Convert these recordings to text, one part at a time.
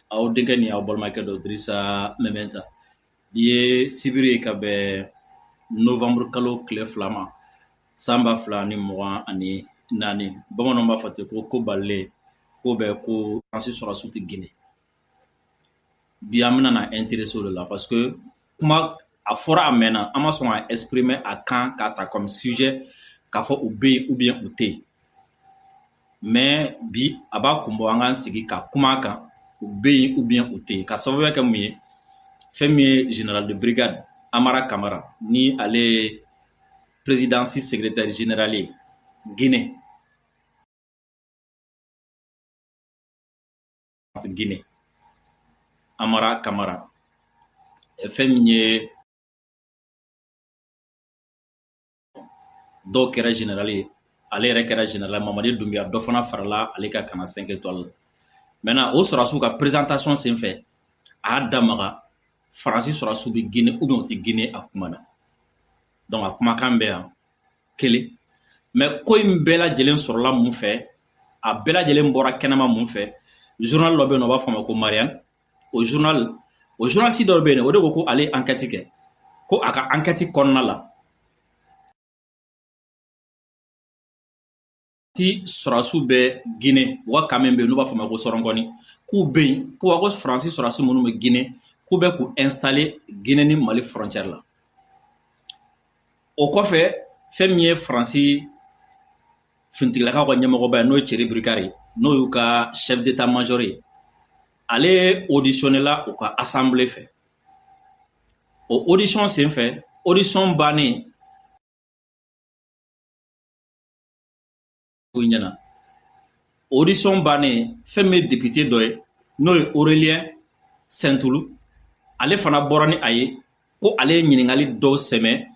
aw denkɛ ni aw balimakɛ dɔ Dirisa Mɛmɛnta i ye sibiri ye ka bɛn novembre kalo tile 2 ma san 2024 bamananw b'a fɔ ten ko balilen ko bɛ ko Fransi sɔrɔdasiw tɛ Guinée. Bi an bɛna na intéresser o de la parce que kuma a fɔra a mɛnna an ma sɔn ka exprimer a kan k'a ta comme sujet k'a fɔ u bɛ yen ou bien u tɛ yen mais bi a b'a kun bɔ an k'an sigi ka kuma a kan u bɛ yen ou bien u tɛ yen ka sababuya kɛ mun ye fɛn min ye général de brigade Amara Camara ni ale ye présidence secrétaire général ye Guinée Amara Camara fɛn min ye dɔw kɛra général ye ale yɛrɛ kɛra général Mamadi Doumbia dɔ fana farala ale ka kana 5 étoiles maintenant o sɔrɔdasiw ka présentation sen fɛ a y'a damaga Faransi sɔrɔdasiw bɛ Guinée ou bien u tɛ Guinée a kuma na donc a kumakan bɛ yan kelen mais ko in bɛɛ lajɛlen sɔrɔla mun fɛ a bɛɛ lajɛlen bɔra kɛnɛma mun fɛ journal dɔ bɛ yen nɔ u b'a fɔ a ma ko Marianne o journaliste dɔ bɛ yen o de ko ale enquête kɛ ko a ka enquête kɔnɔna la si sɔrɔdasiw bɛ Guinée u ka kan min bɛ yen n'u b'a fɔ a ma ko Sɔrɔnkɔni k'u bɛ yen ko Faransi sɔrɔdasi minnu bɛ Guinée k'u bɛ k'u installer Guinée ni Mali frontière la o kɔfɛ fɛn min ye Faransi finitigilakaw ka ɲɛmɔgɔba ye n'o ye Thierry Bricard ye n'o y'u ka chef d'état major ye ale auditionné la u ka assemblée fɛ o audition sen fɛ audition bannen ɲɛna audition bannen fɛn min ye député dɔ ye n'o ye Aurélien Saint-Toulou ale fana bɔra ni a ye ko ale ye ɲininkali dɔw sɛmɛ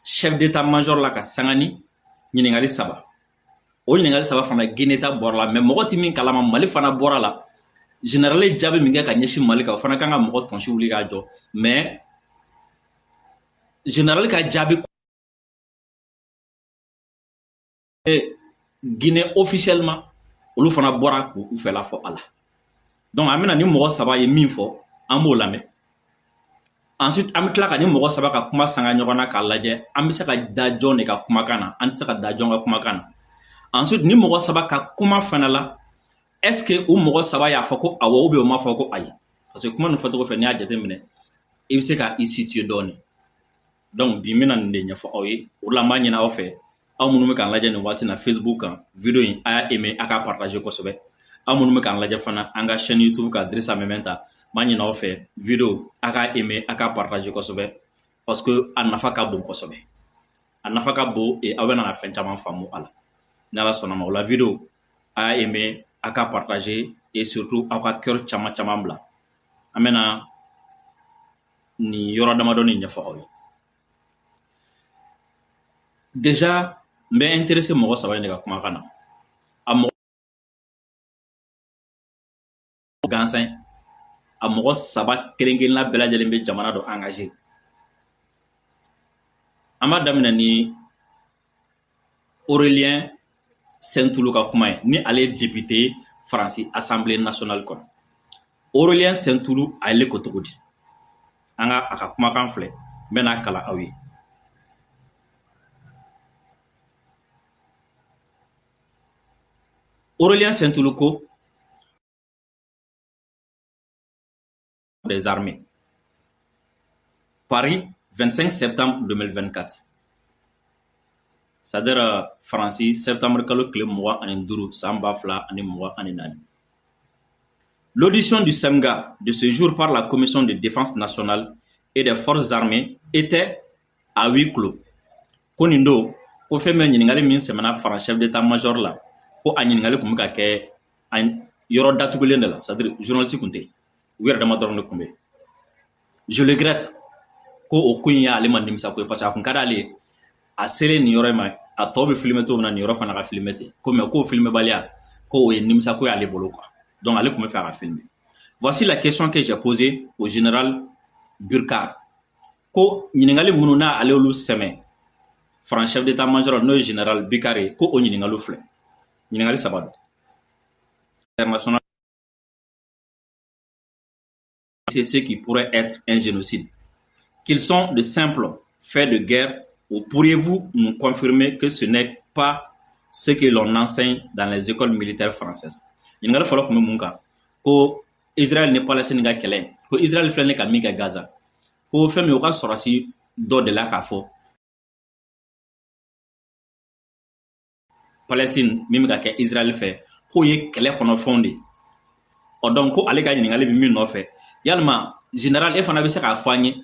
chef d'état major la ka sanga ni ɲininkali 3 o ɲininkali 3 fana Guinée ta bɔra la mais mɔgɔ tɛ min kalama Mali fana bɔra la général ye jaabi min kɛ ka ɲɛsin Mali kan o fana kan ka mɔgɔ tɔnsi wuli k'a jɔ mais général ka jaabi Guinée officiellement olu fana bɔra k'u fɛla fɔ a la donc an bɛna ni mɔgɔ 3 ye min fɔ an b'o lamɛn ensuite an bɛ tila ka ni mɔgɔ 3 ka kuma sanga ɲɔgɔn na k'a lajɛ an bɛ se ka da jɔn de ka kumakan na an tɛ se ka da jɔn ka kumakan na ensuite ni mɔgɔ 3 ka kuma fana la est-ce que o mɔgɔ 3 y'a fɔ ko awɔ ou bien o m'a fɔ ko ayi parce que kuma nin fɔcogo fɛ n'i y'a jateminɛ i bɛ se ka i situer dɔɔni donc bi n bɛna nin de ɲɛfɔ aw ye o la n b'a ɲini aw fɛ aw minnu bɛ k'an lajɛ nin waati na Facebook kan video in a y'a aimer a k'a partager kosɛbɛ aw minnu bɛ k'an lajɛ fana an ka chaîne YouTube kan Dirisa Mɛmɛnta n b'a ɲini aw fɛ video a k'a aimer a k'a partager kosɛbɛ parce que a nafa ka bon kosɛbɛ a nafa ka bon aw bɛna na fɛn caman faamu a la ni Ala sɔnna ma o la video a y'a aimer a k'a partager et surtout aw ka cœur caman bila an bɛna nin yɔrɔ damadɔni ɲɛfɔ aw ye déjà n bɛ intéressé mɔgɔ 3 in de ka kumakan na a mɔgɔ gansan a mɔgɔ 3 kelen-kelenna bɛɛ lajɛlen bɛ jamana dɔ engagé an b'a daminɛ ni Aurélien Saint-Toulou ka kuma ye ni ale ye député Faransi Assemblée nationale kɔnɔ Aurélien Saint-Toulou a ye ko cogo di an ka a ka kumakan filɛ n bɛ n'a kalan aw ye Aurélien Saint-Toulou ko des armées Paris 25 septembre 2024 c'est-à-dire Faransi septembre kalo tile 25 san 2024 l'audition du SEMGA de ce jour par la commission de défense nationale et des forces armées était à huis clos ko nin don ko fɛn bɛ ɲininkali min sɛmɛna Faransi chef d'état major la ko a ɲininkali tun bɛ ka kɛ yɔrɔ datugulen de la c'est-à-dire journaliste tun tɛ u yɛrɛ dama dɔrɔn de tun bɛ je le regrette ko o ko in y'ale ma nimisa ko ye parce que a tun ka d'ale a selen nin yɔrɔ in ma a tɔ bɛ filmer cogo min na nin yɔrɔ fana ka filmer ten ko mais k'o filmebaliya ko o ye nimisa ko y'ale bolo quoi donc ale tun bɛ fɛ a ka filmer voici la question que j'ai posée au général Bricard ko ɲininkali minnu n'a ale olu sɛmɛ Faransi chef d'état major n'o ye général Bricard ye ko o ɲininkaliw filɛ ɲininkali 3 don international c'est ce qui pourrait être un génocide, qu'ils sont de simples faits de guerre, ou pourriez-vous nous confirmer que ce n'est pas ce que l'on enseigne dans les écoles militaires françaises? Ɲininkali fɔlɔ kun bɛ mun kan ko Israël ni Palestine ka kɛlɛ ko Israël filɛ nin ka min kɛ Gaza ko fɛn min u ka sɔrɔsi dɔ de la k'a fɔ Palestine min bɛ ka kɛ Israël fɛ k'o ye kɛlɛ kɔnɔfɛnw de o donc ko ale ka ɲininkali bɛ min nɔfɛ yalima général e fana bɛ se k'a fɔ an ye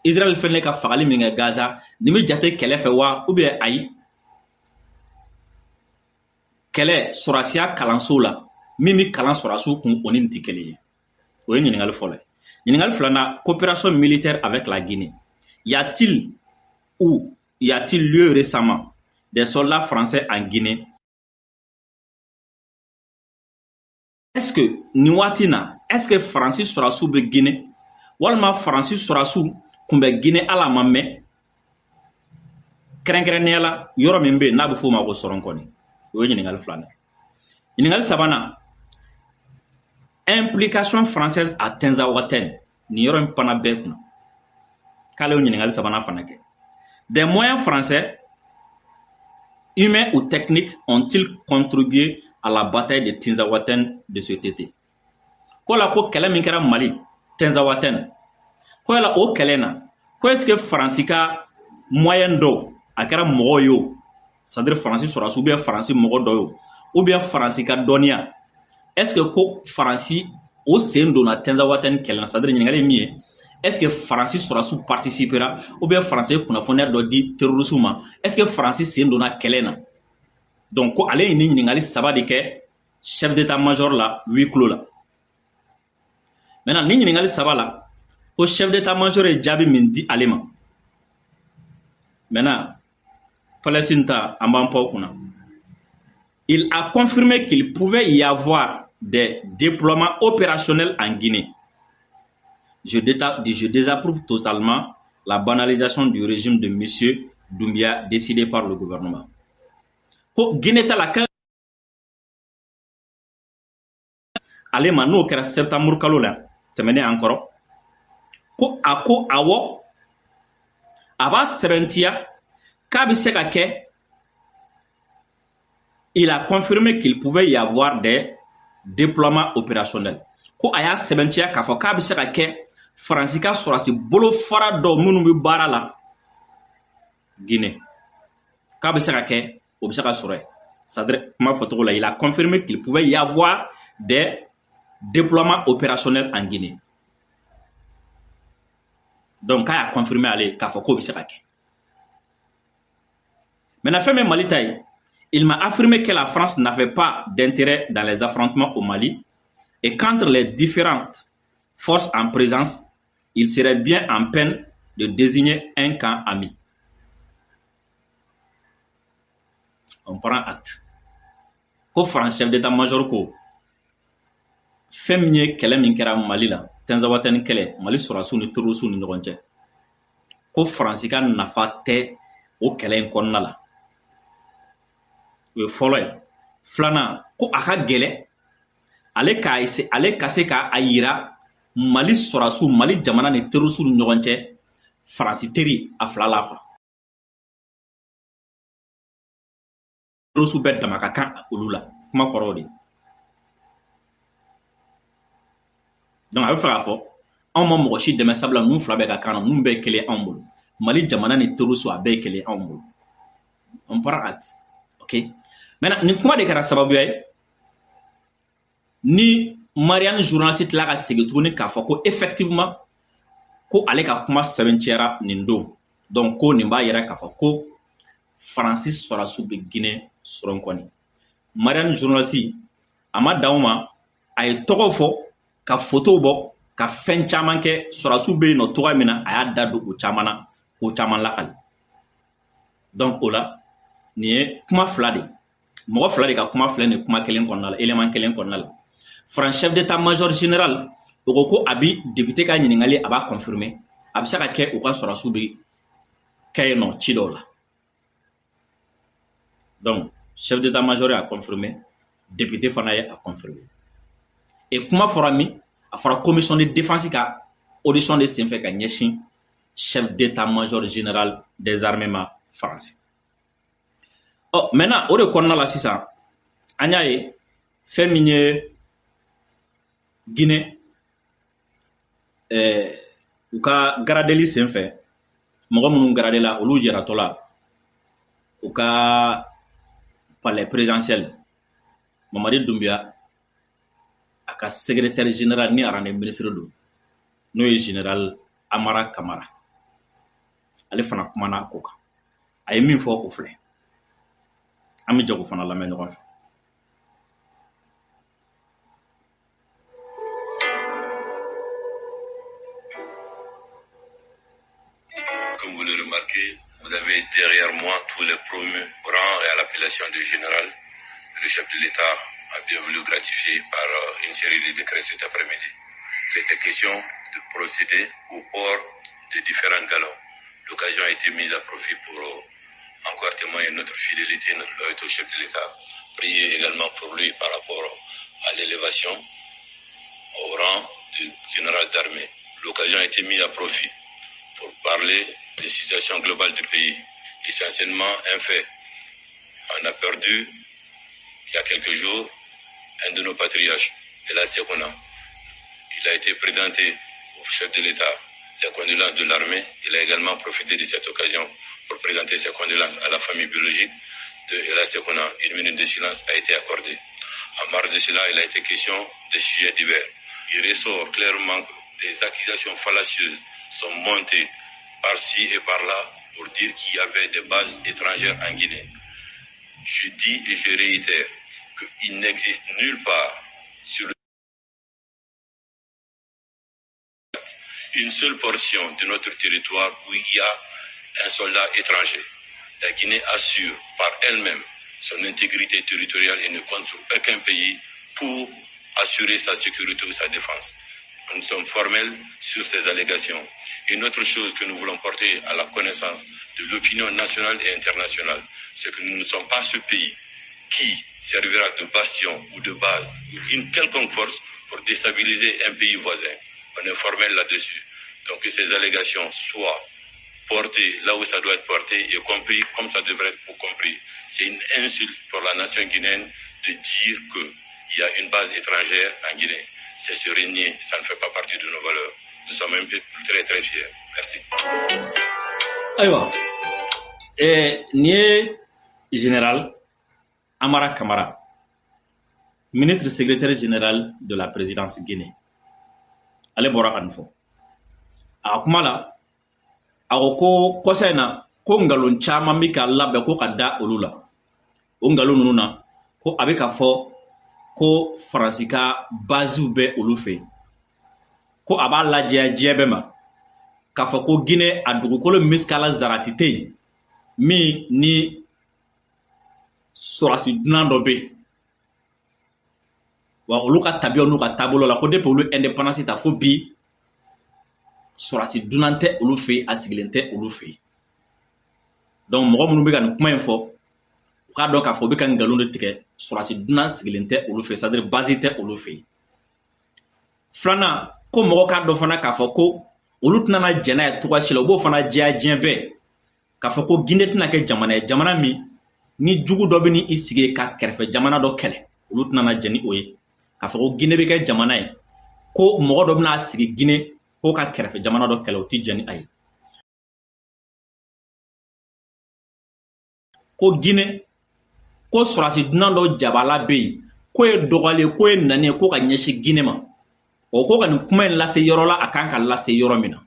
Israël fɛnɛ ka fagali min kɛ Gaza nin bɛ jate kɛlɛ fɛ wa ou bien ayi kɛlɛ sɔrɔsiya kalanso la min bɛ kalan sɔrɔsiw kun o ni nin tɛ kelen ye o ye ɲininkali fɔlɔ ye ɲininkali filanan coopération militaire avec la Guinée y a-t-il ou y a-t-il lieu récemment des soldats français en Guinée? Est-ce que nin waati na est-ce que Faransi sɔrɔsiw bɛ Guinée walima Faransi sɔrɔsiw kun bɛ Guinée ala ma mɛn kɛrɛnkɛrɛnnenya la yɔrɔ min bɛ yen n'a bɛ f'o ma ko Sɔrɔnkɔni o ye ɲininkali filanan ye ɲininkali sabanan implication française à Tinzaouaten ni yɔrɔ in pana bɛɛ kunna k'ale y'o ɲininkali sabanan fana kɛ des moyens français humains ou techniques ont-ils contribué à la bataille de Tinzaouaten de cet été? Ko la ko kɛlɛ min kɛra Mali Tinzaouaten ko yala o kɛlɛ na ko est-ce que Faransi ka moyen dɔw a kɛra mɔgɔw ye o c'est-à-dire Faransi sɔrɔsiw ou bien Faransi mɔgɔ dɔ ye o ou bien Faransi ka dɔnniya est-ce que ko Faransi o sen donna Tinzaouaten kɛlɛ na c'est-à-dire ɲininkali ye min ye est-ce que Faransi sɔrɔsiw participera ou bien Faransi ye kunnafoniya dɔ di terroristes ma est-ce que Faransi sen donna kɛlɛ na donc ko ale ye nin ɲininkali saba de kɛ chef d'état-major la huis clos la maintenant nin ɲininkali saba la ko chef d'état-major ye jaabi min di ale ma maintenant Palestine ta an b'an pan o kunna il a confirmé qu'il pouvait y avoir des déploiements opérationnels en Guinée. Je désapprouve totalement la banalisation du régime de M. Doumbia décidé par le gouvernement. Ko Guinée ta la ka ale ma n'o kɛra septembre kalo la tɛmɛnen an kɔrɔ ko awɔ a b'a sɛbɛntiya k'a bɛ se ka kɛ il a confirmé qu'il pouvait y avoir des déploiements opérationnels ko a y'a sɛbɛntiya k'a fɔ k'a bɛ se ka kɛ Faransi ka sɔrɔsi bolo fara dɔw minnu bɛ baara la Guinée k'a bɛ se ka kɛ o bɛ se ka sɔrɔ yen c'est-à-dire kuma fɔcogo la il a confirmé qu'il pouvait y avoir des déploiements opérationnels en Guinée donc k'a y'a confirmé ale k'a fɔ k'o bɛ se ka kɛ maintenant fɛn min Mali ta ye il m'a affirmé que la France n'avait pas d'intérêt dans les affrontements au Mali et qu'entre les différentes forces en présence, il serait bien en peine de désigner un camp ami. On prend acte. Ko France chef d'état-major ko fɛn min ye kɛlɛ min kɛra Mali la Tinzaouaten kɛlɛ Mali sɔrɔsiw ni terrorisiw ni ɲɔgɔn cɛ ko Faransi ka nafa tɛ o kɛlɛ in kɔnɔna la o ye fɔlɔ ye filanan ko a ka gɛlɛ ale ka se k'a yira Mali sɔrɔsiw Mali jamana ni terrorisiw ni ɲɔgɔn cɛ Faransi teri a fila la quoi terrorisiw bɛɛ dama ka kan olu la kuma kɔrɔ de donc a bɛ fɛ k'a fɔ anw ma mɔgɔ si dɛmɛ sabula ninnu fila bɛɛ ka kan na ninnu bɛɛ ye kelen anw bolo Mali jamana ni terrorisiw a bɛɛ ye kelen anw bolo on prend acte ok maintenant nin kuma de kɛra sababuya ye ni Marianne journaliste tila ka segin tuguni k'a fɔ ko effectivement ko ale ka kuma sɛbɛncɛra nin don donc ko nin b'a yɛrɛ k'a fɔ ko Faransi sɔrɔsiw bɛ Guinée Sɔrɔnkɔni Marianne journaliste a ma dan o ma a ye tɔgɔ fɔ ka photo bɔ ka fɛn caman kɛ sɔrɔsiw bɛ yen nɔ togoya min na a y'a da don o caman na k'o caman lakali donc o la nin ye kuma fila de mɔgɔ fila de ka kuma filɛ nin kuma kelen kɔnɔna la élément kelen kɔnɔna la France chef d'état-major général o ko ko a bi député ka ɲininkali a b'a confirmer a bɛ se ka kɛ u ka sɔrɔsiw bɛ kɛ yen nɔ ci dɔw la donc chef d'état-major a confirmé député fana ye a confirmé et kuma fɔra min a fɔra commission de défense ka audition de sen fɛ ka ɲɛsin chef d'état-major général des armées ma français. Maintenant o de kɔnɔna la sisan an y'a ye fɛn min ye Guinée u ka garadeli sen fɛ mɔgɔ minnu garadela olu jɛratɔ la u ka palais présidentiel Mamadi Doumbia a ka secrétaire général ni arande ministre do n'o ye général Amara Kamara ale fana kumana ko kan a ye min fɔ o filɛ an bɛ jago fana lamɛn ɲɔgɔn fɛ. Comme vous le remarquez, vous avez derrière moi tous les promus rangs et à l'appellation de général. Le chef de l'État a bien voulu gratifier par une série de décrets cet après-midi. Il était question de procéder au port de différents galons. L'occasion a été mise à profit pour encore témoigner notre fidélité, notre loyauté au chef de l'État. Prier également pour lui par rapport à l'élévation au rang de général d'armée. L'occasion a été mise à profit pour parler des situations globales du pays. Essentiellement un fait. On a perdu, il y a quelques jours, un de nos patriarches, Ella Sekona. Il a été présenté au chef de l'État les condoléances de l'armée. Il a également profité de cette occasion pour présenter ses condoléances à la famille biologique de Ella Sekona. Une minute de silence a été accordée. En marge de cela, il a été question de sujets divers. Il ressort clairement que des accusations fallacieuses sont montées par-ci et par-là pour dire qu'il y avait des bases étrangères en Guinée. Je dis et je réitère qu'il n'existe nulle part sur une seule portion de notre territoire où il y a un soldat étranger. La Guinée assure par elle-même son intégrité territoriale et ne compte sur aucun pays pour assurer sa sécurité ou sa défense. Nous sommes formels sur ces allégations. Une autre chose que nous voulons porter à la connaissance de l'opinion nationale et internationale, c'est que nous ne sommes pas ce pays qui servira de bastion ou de base ou une quelconque force pour déstabiliser un pays voisin. On est formel là-dessus. Donc que ces allégations soient portées là où ça doit être porté et compris comme ça devrait être compris. C'est une insulte pour la nation guinéenne de dire qu'il y a une base étrangère en Guinée. C'est se régner, ça ne fait pas partie de nos valeurs. Nous sommes même très très fiers. Merci. Aïwa, ni général Amara Kamara, ministre secrétaire général de la présidence Guinée. Ale bɔra ka nin fɔ a kuma la a ko kɔsa in na ko ngalon caman bɛ ka labɛn ko ka da olu la o ngalon ninnu na ko a bɛ ka fɔ ko faransi ka baziw bɛ olu fɛ yen ko a b'a lajɛ diɲɛ bɛɛ ma k'a fɔ ko Guinée a dugukolo misikala zarati tɛ yen min ni sɔrɔsi dunan dɔ bɛ yen wa olu ka tabiyaw n'u ka taabolo la ko depuis olu indépendance ta fo bi sɔrɔsi dunan tɛ olu fɛ yen a sigilen tɛ olu fɛ yen donc mɔgɔ minnu bɛ ka nin kuma in fɔ u k'a dɔn k'a fɔ u bɛ ka nkalon de tigɛ sɔrɔsi dunan sigilen tɛ olu fɛ yen c'est à dire base tɛ olu fɛ yen filanan ko mɔgɔ k'a dɔn fana k'a fɔ ko olu tɛna jɛn n'a ye cogoya si la u b'o fana diya diɲɛ bɛɛ k'a fɔ ko Guinée tɛna kɛ jamana ye jamana min ni jugu dɔ bɛ ni i sigi ka kɛrɛfɛ jamana dɔ kɛlɛ olu tɛna jɛn ni o ye k'a fɔ ko Guinée bɛ kɛ jamana ye ko mɔgɔ dɔ bɛna sigi Guinée ko ka kɛrɛfɛ jamana dɔ kɛlɛ o tɛ jɛn ni a ye ko Guinée ko sɔrɔsi dunan dɔ jabala bɛ yen ko ye dɔgɔlen ko ye nani ye ko ka ɲɛsin Guinée ma o ko ka nin kuma in lase yɔrɔ la a kan ka lase yɔrɔ min na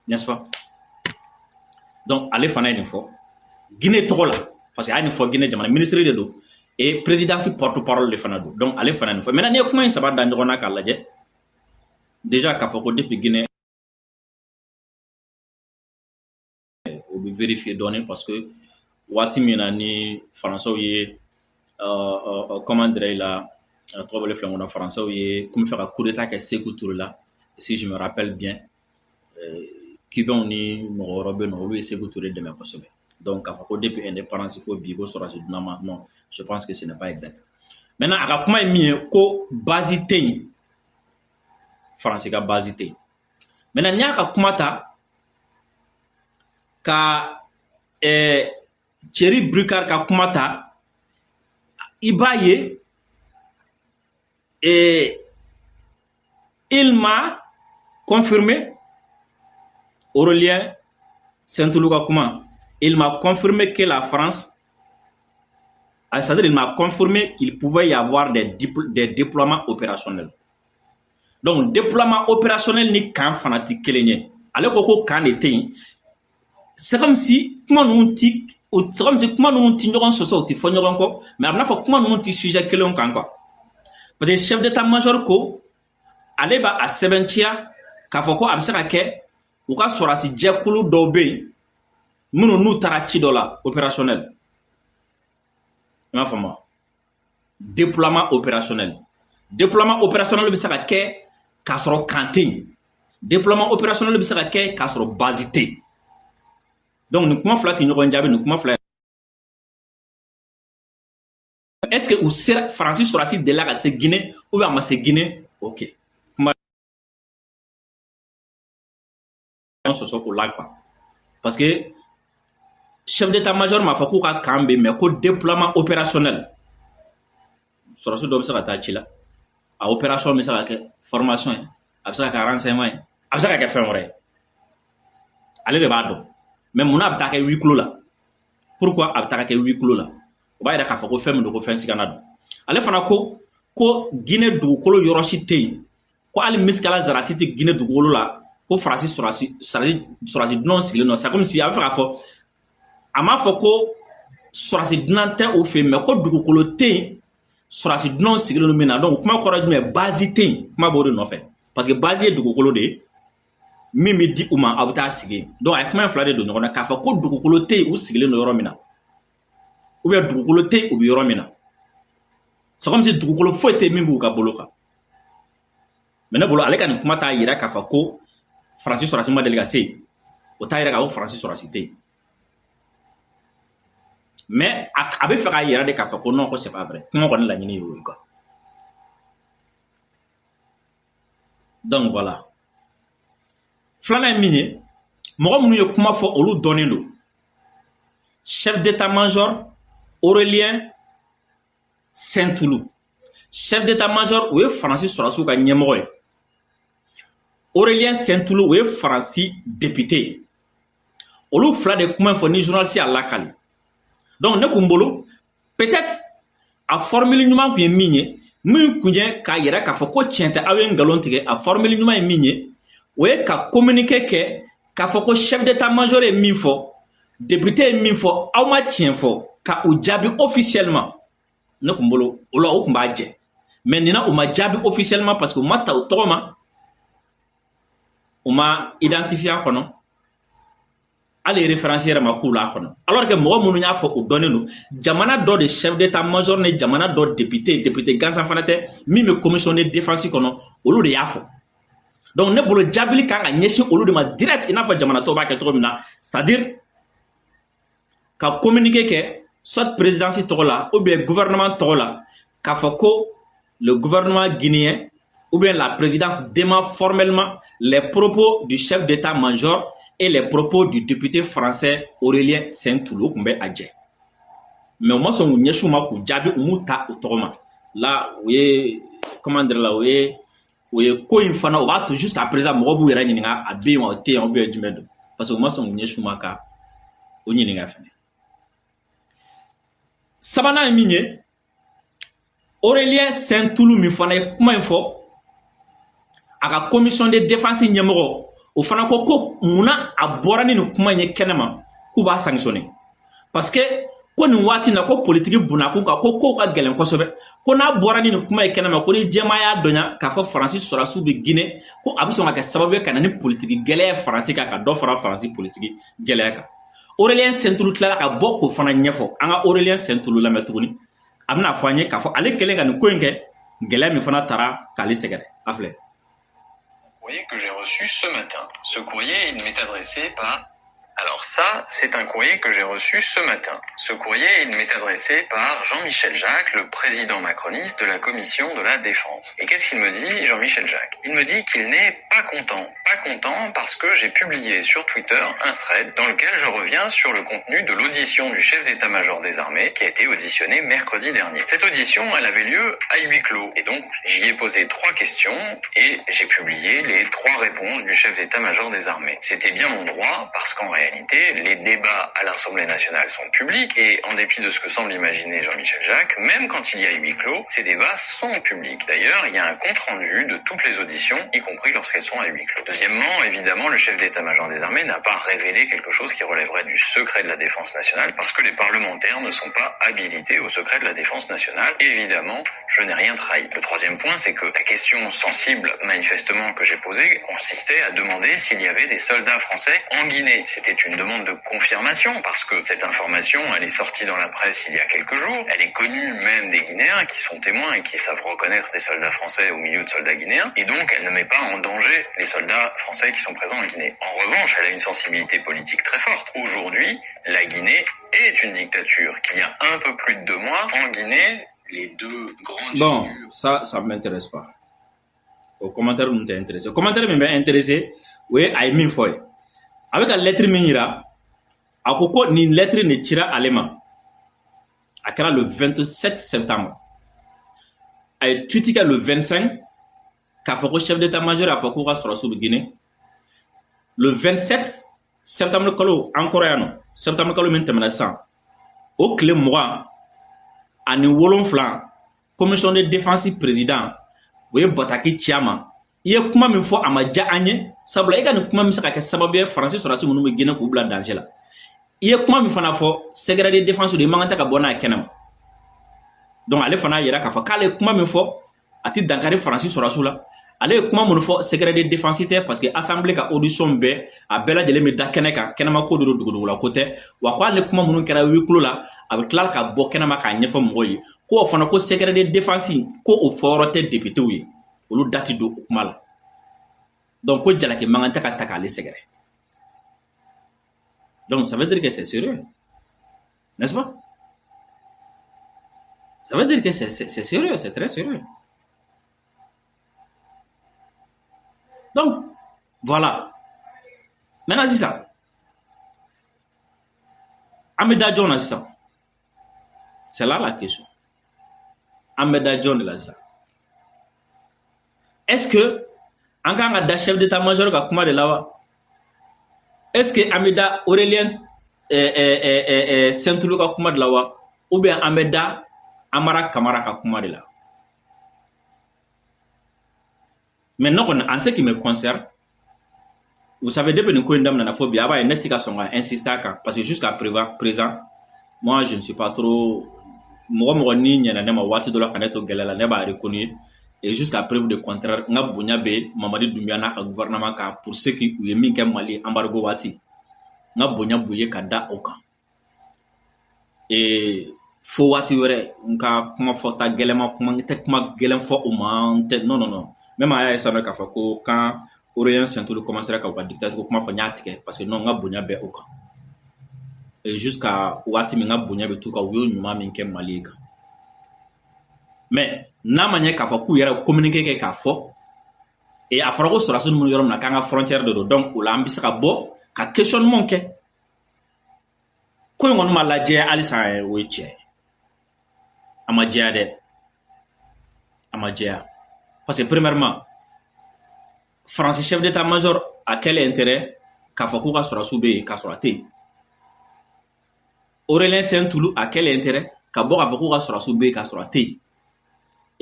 n'est-ce pas donc ale fana ye nin fɔ Guinée tɔgɔ la parce que a ye nin fɔ Guinée jamana ministre de don et présidence porte-parole de fana don donc ale fana nin fɔ maintenant n'i ye kuma in saba da ɲɔgɔn na k'a lajɛ déjà k'a fɔ ko depuis Guinée o bɛ vérifier dɔɔnin parce que waati min na ni faransɛw ye comment dirais-je la tɔgɔ bɔlen filɛ n kɔnɔ faransɛw ye komi fɛ ka coup d'état kɛ Sékou Touré la si je me rappelle bien Cubains ni mɔgɔ wɛrɛ bɛ yen nɔ olu ye Sékou Touré dɛmɛ kosɛbɛ donc k'a fɔ ko depuis indépendance fo bi ko sɔrɔsi dunan ma non je pense que ce n'est pas exact maintenant a ka kuma ye min ye ko base tɛ yen faransi ka base tɛ yen maintenant n y'a ka kuma ta ka Thierry Bricard ka kuma ta i b'a ye il m'a confirmé Aurélien Saint-Toulou ka kuma il m'a confirmé que la France c'est-à-dire il m'a confirmé qu'il pouvait y avoir des déploiements opérationnels. Donc, déploiement opérationnel ni kan fana ti kelen ye. Ale ko ko kan de teyin. C'est comme si kuma nunu ti ɲɔgɔn sɔsɔ u ti fɔ ɲɔgɔn kɔ, mais a bɛna fɔ kuma nunu ti sujet kelen kan quoi. Parce que chef d'état-major ko ale b'a a sɛbɛntiya k'a fɔ ko a bɛ se ka kɛ u ka sɔrasi jɛkulu dɔw bɛ yen minnu n'u taara ci dɔ la opérationnel. I m'a faamu. Déploiement opérationnel. Déploiement opérationnel bɛ se ka kɛ k'a sɔrɔ kan tɛ yen. Déploiement opérationnel bɛ se ka kɛ k'a sɔrɔ base tɛ yen. Donc nin kuma fila tɛ ɲɔgɔn jaabi nin kuma fila. Est-ce que u sera Faransi sɔrɔsi delila ka se Guinée ou bien a ma se Guinée? Ok. Kuma sɔsɔ k'o la quoi. Parce que chef d'état-major m'a fɔ k'u ka kan bɛ mais ko déploiement opérationnel. Sɔrɔsi dɔ bɛ se ka taa ci la. A opération bɛ se ka kɛ formation ye, a bɛ se ka kɛ renseignement ye, a bɛ se ka kɛ fɛn wɛrɛ ye. Ale de b'a dɔn. Mais mun na a bɛ taa kɛ huis clos la? Pourquoi a bɛ taa kɛ huis clos la? O b'a yira k'a fɔ ko fɛn min don ko fɛn sigana don. Ale fana ko Guinée dugukolo yɔrɔ si tɛ yen. Ko hali Miskala Zarati tɛ Guinée dugukolo la. Ko Faransi sɔrɔsi dunan sigilen don. C'est comme si a bɛ fɛ k'a fɔ a m'a fɔ ko sɔrɔsi dunan tɛ o fɛ yen mais ko dugukolo tɛ yen. Sɔrɔsi dunan sigilen don min na. Donc kuma kɔrɔ ye jumɛn? Base tɛ yen. Kuma b'o de nɔfɛ. Parce que base ye dugukolo de ye. Min bɛ di u ma a bɛ taa sigi yen. Donc a ye kuma fila de don ɲɔgɔn na k'a fɔ ko dugukolo tɛ yen u sigilen don yɔrɔ min na. Ou bien dugukolo tɛ yen u bɛ yɔrɔ min na. C'est comme si dugukolo foyi tɛ yen min b'u ka bolo kan. Mais ne bolo ale ka nin kuma t'a yira k'a fɔ ko Faransi sɔrɔsi ma deli ka se yen. O t'a yira k'a fɔ Faransi sɔrɔsi tɛ yen. Mais a bɛ fɛ k'a yira de k'a fɔ ko non ko c'est pas vrai. Kuma kɔni laɲini y'o ye quoi. Donc voilà. Filanan ye min ye mɔgɔ minnu ye kuma fɔ olu dɔnnen don. Chef d'état-major Aurélien Saint-Toulou. Chef d'état-major o ye Faransi sɔrɔsiw ka ɲɛmɔgɔ ye. Aurélien Saint-Toulou o ye Faransi député ye. Olu fila de kuma fɔ ni journaliste y'a lakali. Donc ne kun bolo peut-être a formule ɲuman kun ye min ye min kun ye k'a yɛrɛ k'a fɔ ko tiɲɛ tɛ aw ye ngalon tigɛ a formule ɲuman ye min ye o ye ka communiqué kɛ k'a fɔ ko chef d'état-major ye min fɔ député ye min fɔ aw ma tiɲɛ fɔ ka u jaabi officiellement ne kun bolo o la o kun b'a jɛ mais nin na u ma jaabi officiellement parce que u ma ta u tɔgɔ ma u ma identifier a kɔnɔ hali référence yɛrɛ ma k'u la kɔnɔ alors que mɔgɔ minnu y'a fɔ u dɔnnen don jamana dɔ de chef d'état-major ni jamana dɔ député gansan fana tɛ min bɛ commission de défense kɔnɔ olu de y'a fɔ. Donc ne bolo jaabili kan ka ɲɛsin olu de ma direct i n'a fɔ jamana tɔw b'a kɛ cogo min na c'est-à-dire ka communiqué kɛ soit présidence tɔgɔ la ou bien gouvernement tɔgɔ la k'a fɔ ko le gouvernement guinéen ou bien la présidence dément formellement les propos du chef d'état-major et les propos du député français Aurélien Saint-Toulou kun bɛ a jɛ. Mais u ma sɔn k'u ɲɛsin u ma k'u jaabi u m'u ta u tɔgɔ ma. Là u ye comment dire la o ye ko in fana o b'a to jusqu'à présent mɔgɔ b'u yɛrɛ ɲininka a bɛ yen wa o tɛ yen ou bien jumɛn don parce que u ma sɔn k'u ɲɛsin u ma ka o ɲininka fɛnɛ. Sabanan ye min ye Aurélien Saint-Toulou min fana ye kuma in fɔ a ka commission de défense ɲɛmɔgɔ o fana ko munna a bɔra ni nin kuma in ye kɛnɛma k'u b'a sanctionner parce que ko nin waati na ko politiki bunakun kan ko kow ka gɛlɛn kosɛbɛ ko n'a bɔra ni nin kuma ye kɛnɛma ko ni jɛma y'a dɔnya k'a fɔ Faransi sɔrɔsiw bɛ Guinée ko a bɛ sɔn ka kɛ sababu ye ka na ni politiki gɛlɛya ye Faransi kan ka dɔ fara Faransi politiki gɛlɛya kan. Aurélien Saint-Toulou tilala ka bɔ k'o fana ɲɛfɔ an ka Aurélien Saint-Toulou lamɛn tuguni a bɛna fɔ an ye k'a fɔ ale kɛlen ka nin ko in kɛ gɛlɛya min fana taara k'ale sɛgɛrɛ a filɛ. Courrier que j'ai reçu ce matin. Ce courrier, il m'est adressé par Alors ça, c'est un courrier que j'ai reçu ce matin. Ce courrier, il m'est adressé par Jean-Michel Jacques, le président macroniste de la commission de la défense. Et qu'est-ce qu'il me dit, Jean-Michel Jacques? Il me dit qu'il n'est pas content. Pas content parce que j'ai publié sur Twitter un thread dans lequel je reviens sur le contenu de l'audition du chef d'état-major des armées qui a été auditionné mercredi dernier. Cette audition, elle avait lieu à huis clos. Et donc, j'y ai posé 3 questions et j'ai publié les 3 réponses du chef d'état-major des armées. C'était bien mon droit parce qu'en réalité, les débats à l'Assemblée nationale sont publics et en dépit de ce que semble imaginer Jean-Michel Jacques, même quand il y a huis clos, ces débats sont publics. D'ailleurs, il y a un compte-rendu de toutes les auditions, y compris lorsqu'elles sont à huis clos. Deuxièmement, évidemment, le chef d'état-major des armées n'a pas révélé quelque chose qui relèverait du secret de la défense nationale parce que les parlementaires ne sont pas habilités au secret de la défense nationale. Et évidemment, je n'ai rien trahi. Le troisième point, c'est que la question sensible, manifestement, que j'ai posée consistait à demander s'il y avait des soldats français en Guinée. C'était une demande de confirmation parce que cette information, elle est sortie dans la presse il y a quelques jours. Elle est connue même des Guinéens qui sont témoins et qui savent reconnaître des soldats français au milieu de soldats guinéens. Et donc, elle ne met pas en danger les soldats français qui sont présents en Guinée. En revanche, elle a une sensibilité politique très forte. Aujourd'hui, la Guinée est une dictature. Qu'il y a un peu plus de 2 mois, en Guinée, les 2 grandes Bon, figures... ça ne m'intéresse pas. Au commentaire nous intéressé. Au commentaire m'a intéressé, oui, à une fois. Avec la lettre minira, à quoi ni lettre ne tira à l'ema. À le 27 septembre. A tweeté le 25, qu'a fait le chef d'état-major à Fakura sur la Guinée. Le 27 septembre, encore un septembre, au clé moi, à nous wolon flan, commission de défense président, oui, Bataki Tiama. Il y a comment me faut à ma diagne, sabla ega ne kuma misaka ke sababu français sur la sous nous Guinée ko bla danger la. Il y a comment me fana fo secret de défense de manganta ka bona kenam. Donc ale fana yera ka fa kale kuma me fo ati dankari français sur la sous la. Ale kuma mo fo secret de défense parce que assemblée ka audition be a bela de me da keneka kenama ko do dugu la côté wa ko ale kuma mo kera wi klo la avec klal ka bo kenama ka nyefo moyi ko fana ko secret de défense ko o forote député wi. Olu dati do mal. Donc, ko jalaki manganta ka takale segere. Donc, ça veut dire que c'est sérieux. N'est-ce pas? Ça veut dire que c'est sérieux, c'est très sérieux. Donc, voilà. Maintenant, c'est ça. Ameda John, c'est ça. C'est là la question. Ameda John, là, ça. Est-ce que en cas de chef d'état-major ka kuma de lawa, est-ce que Ameda Aurélien Saint-Louis ka kuma de lawa ou bien Ameda Amara Kamara ka kuma de la? Maintenant, en ce qui me concerne, vous savez, depuis que nous avons phobie, il y a une étiquette insister parce que jusqu'à présent, moi je ne suis pas trop. Moi, ni n'y a pas de la canette au galère, n'est pas reconnu. Et jusqu'à preuve de contraire, nga bonya be Mamadi Doumbouya na ka gouvernement ka pour ceux qui ou yemin ke Mali embargo wati nga bonya bouye ka da okan et fo wati were nka kuma fota gelema kuma te kuma gelen fo o man te non même aya ça na ka fa ko quand Aurélien Saint-Louis commencera ka ka dictateur ko kuma fa nyatike parce que non nga bonya be okan et jusqu'à wati mi nga bonya be tout ka wo nyuma min ke Mali ka. Mais n'a manière qu'à faire courir communiquer qu'à fort et à faire sur la zone mondiale na kanga frontière de donc pour l'ambition à bo qu'à questionnement que quand on m'a la dia alisa weche amadia parce que premièrement français chef d'état-major a quel intérêt qu'à faire courir sur la soube qu'à sur la té Aurélien Saint-Louis a quel intérêt qu'à bo à faire courir sur la soube qu'à sur la té.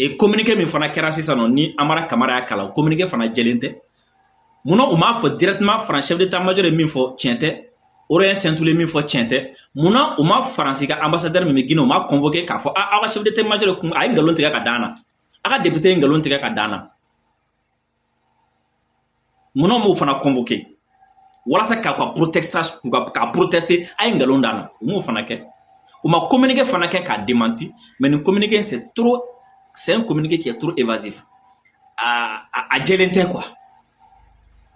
Et communiquer min fana kera sisan ni Amara Kamara kala communiquer fana jelente muno o ma fo directement français chef d'état-major min fo tiente Aurélien Saint-Louis min fo tiente muno o ma français ka ambassadeur min Guinée o ma convoquer ka fo a chef d'état-major kum ay ngalon tiga ka dana aka député ngalon tiga ka dana muno mo fana convoquer wala sa ka protestation ka protester ay ngalon dana mo fana ke o ma communiquer fana ke ka démenti mais le communiquer c'est un communiqué qui est trop évasif. À Djelente, quoi.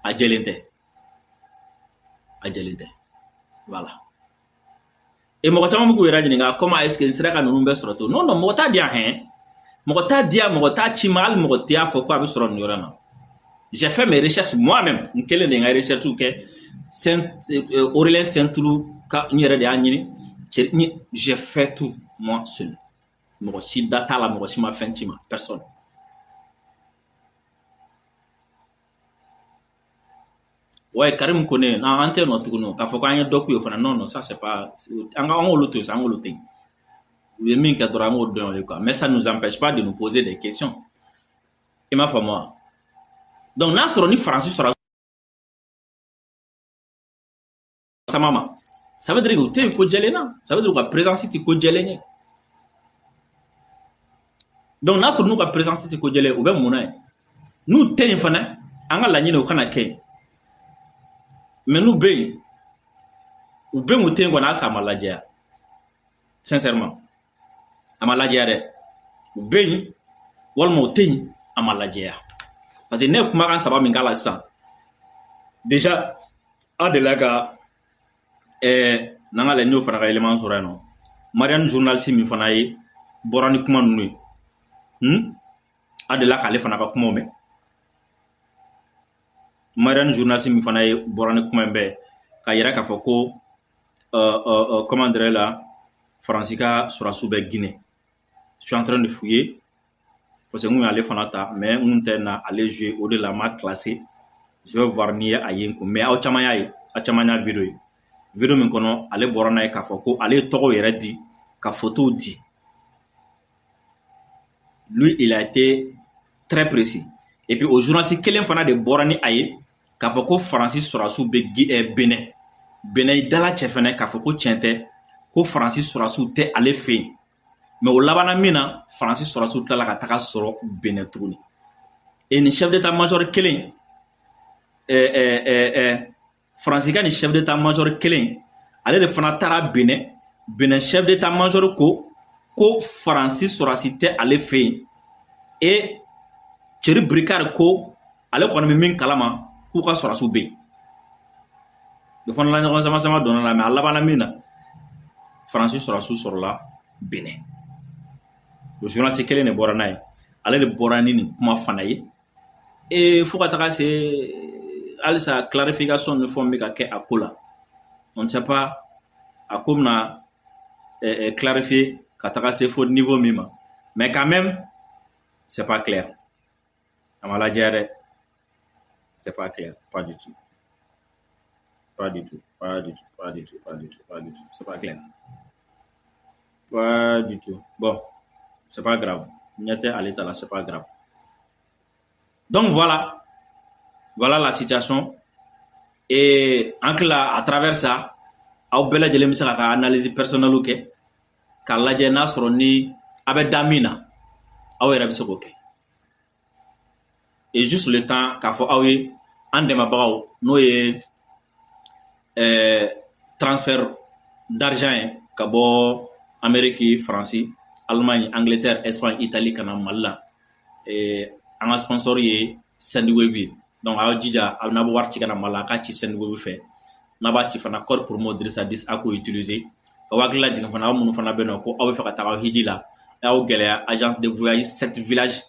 À Djelente. Voilà. Et mɔgɔ caman bɛ k'u yɛrɛ ɲininka comment est-ce que n sera ka ninnu bɛɛ sɔrɔ ten non non mɔgɔ t'a di yan hein mɔgɔ t'a di yan mɔgɔ t'a ci ma hali mɔgɔ tɛ y'a fɔ ko a bɛ sɔrɔ nin yɔrɔ in na. J'ai fait mes recherches moi-même n kelen de n ka recherche kɛ Aurélien Saint-Toulou ka n yɛrɛ de y'a ɲini j'ai fait tout moi seul mɔgɔ si da t'a la mɔgɔ si ma fɛn ci ma personne. Ouais, Karim Kone, na an tɛ nɔ tuguni k'a fɔ ko an ye dɔ k'u ye fana non non ça c'est pas an k'olu to yen sa an k'olu to yen u ye min kɛ dɔrɔn an k'o dɔn o quoi mais ça nous empêche pas de nous poser des questions i m'a faamu wa donc n'a sɔrɔ ni Faransi sɔrɔ sama ma ça veut dire que u tɛ yen ko jɛlen na ça veut dire que u ka présence tɛ ko jɛlen ye donc n'a sɔrɔ n'u ka présence tɛ ko jɛlen u bɛ mun na ye n'u tɛ yen fana an ka laɲini o kana kɛ yen. Mais nous ben ou ben ou ten kɔni hali a ma lajɛya sincèrement a ma lajɛya dɛ u ben walima o tɛ yen a ma lajɛya parce que ne ye kumakan saba min k'a la sisan déjà a delila ka n'an ka lajɛ n'o fana ka élément sɔrɔ yan nɔ Marianne journaliste min fana ye bɔra ni kuma ninnu ye a delila k'ale fana ka kumaw mɛn. Marianne journaliste min fana ye bɔra ni kuma in bɛɛ k'a yira k'a fɔ ko comment dirait la Faransi ka sɔrɔdasiw bɛ Guinée. Je suis en train de fouiller parce que n kun y'ale fana ta mais n kun tɛ na ale jouer o de la m'a classé je vais voir ni ye a ye n kun mais aw caman y'a ye aw caman y'a vidéo ye vidéo min kɔnɔ ale bɔra n'a ye k'a fɔ ko ale ye tɔgɔw yɛrɛ di ka photos di lui il a été très précis et puis o journaliste kelen fana de bɔra ni a ye k'a fɔ ko Faransi sɔrɔdasiw bɛ Benin dala cɛ fɛnɛ k'a fɔ ko tiɲɛ tɛ ko Faransi sɔrɔdasiw tɛ ale fɛ yen mais o labanna min na Faransi sɔrɔdasiw tilala ka taga sɔrɔ Benin tuguni et ni chef d'état-major kelen Faransi ka ni chef d'état-major kelen ale de fana taara Benin chef d'état-major ko Faransi sɔrɔdasi tɛ ale fɛ yen et Thierry Bricard ko ale kɔni bɛ min kalama k'u ka sɔrɔdasiw bɛ yen o fana la ɲɔgɔn sama donna la mais a labanna min na Faransi sɔrɔdasiw sɔrɔla Benin o journaliste kelen de bɔra n'a ye ale de bɔra ni nin kuma fana ye et fo ka taga se halisa clarification ni fɛnw bɛ ka kɛ a ko la on ne sait pas a ko bɛna clarifier ka taga se fo niveau min ma mais quand même c'est pas clair. À ma lajɛya c'est pas clair, pas du tout. Pas du tout, pas du tout, pas du tout, pas du tout, pas du tout. C'est pas clair. Pas du tout. Bon, c'est pas grave. N'était à l'état là, c'est pas grave. Donc voilà. Voilà la situation. Et en clair, à travers ça, aw bɛɛ lajɛlen bɛ se ka analyse personnelle kɛ k'a lajɛ n'a sɔrɔ ni a bɛ da min na aw yɛrɛ bɛ se k'o kɛ. Et juste le temps k'a fɔ aw ye an dɛmɛbagaw n'o ye transfert d'argent ye ka bɔ Amérique, France, Allemagne, Angleterre, Espagne, Italie ka na Mali la an ka sponsor ye Sendwave. Donc aw jija n'a bɛ wari ci ka na Mali la a k'a ci Sendwave fɛ n'a b'a ci fana code promo Dirisa 10 a k'o utiliser ka hakili lajigin fana aw minnu fana bɛ yen nɔ ko aw bɛ fɛ ka taga aw hiji la aw gɛlɛya agence de voyage 7 village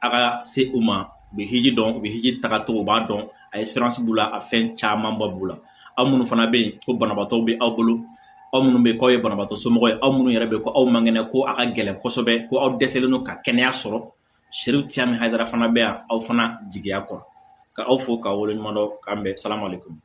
a ka se u ma u bɛ hiji dɔn u bɛ hiji taga cogo u b'a dɔn a expérience b'u la a fɛn caman ba b'u la aw minnu fana bɛ yen ko banabaatɔw bɛ aw bolo aw minnu bɛ yen k'aw ye banabaatɔ somɔgɔ ye aw minnu yɛrɛ bɛ yen ko aw man kɛnɛ ko a ka gɛlɛn kosɛbɛ ko aw dɛsɛlen don ka kɛnɛya sɔrɔ Cherif Tiami Hayidara fana bɛ yan aw fana jigiya kɔrɔ ka aw fo k'aw waleɲuman dɔn k'an bɛn salamu aleykum.